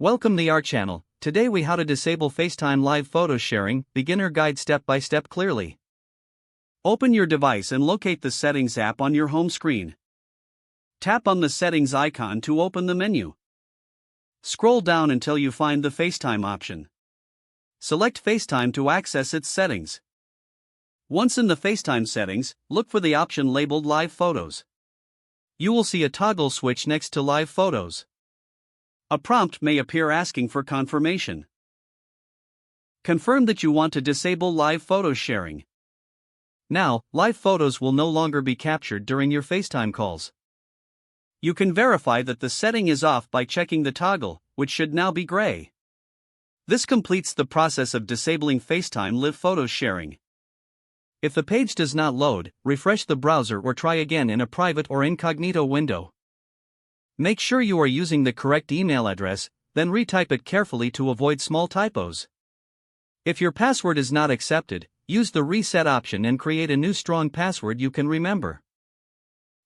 Welcome to our channel. Today we how to disable FaceTime live photo sharing, beginner guide step by step clearly. Open your device and locate the Settings app on your home screen. Tap on the Settings icon to open the menu. Scroll down until you find the FaceTime option. Select FaceTime to access its settings. Once in the FaceTime settings, look for the option labeled Live Photos. You will see a toggle switch next to Live Photos. A prompt may appear asking for confirmation. Confirm that you want to disable live photo sharing. Now, live photos will no longer be captured during your FaceTime calls. You can verify that the setting is off by checking the toggle, which should now be gray. This completes the process of disabling FaceTime live photo sharing. If the page does not load, refresh the browser or try again in a private or incognito window. Make sure you are using the correct email address, then retype it carefully to avoid small typos. If your password is not accepted, use the reset option and create a new strong password you can remember.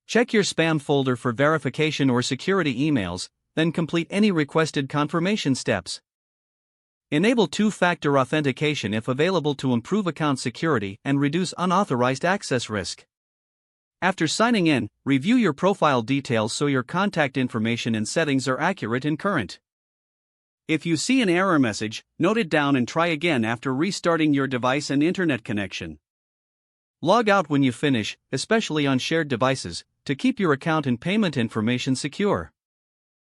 Check your spam folder for verification or security emails, then complete any requested confirmation steps. Enable two-factor authentication if available to improve account security and reduce unauthorized access risk. After signing in, review your profile details so your contact information and settings are accurate and current. If you see an error message, note it down and try again after restarting your device and internet connection. Log out when you finish, especially on shared devices, to keep your account and payment information secure.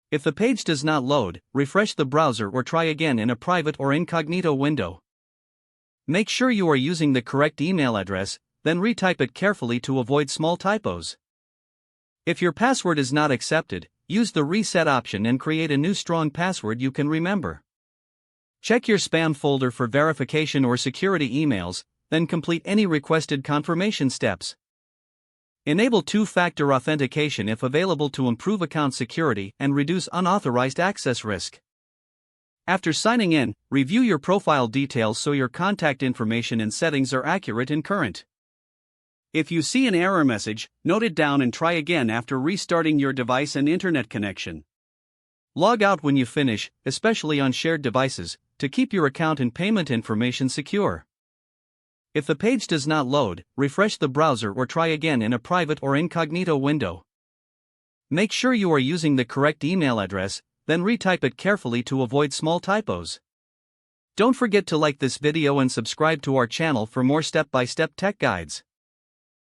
If the page does not load, refresh the browser or try again in a private or incognito window. Make sure you are using the correct email address, then retype it carefully to avoid small typos. If your password is not accepted, use the reset option and create a new strong password you can remember. Check your spam folder for verification or security emails, then complete any requested confirmation steps. Enable two-factor authentication if available to improve account security and reduce unauthorized access risk. After signing in, review your profile details so your contact information and settings are accurate and current. If you see an error message, note it down and try again after restarting your device and internet connection. Log out when you finish, especially on shared devices, to keep your account and payment information secure. If the page does not load, refresh the browser or try again in a private or incognito window. Make sure you are using the correct email address, then retype it carefully to avoid small typos. Don't forget to like this video and subscribe to our channel for more step-by-step tech guides.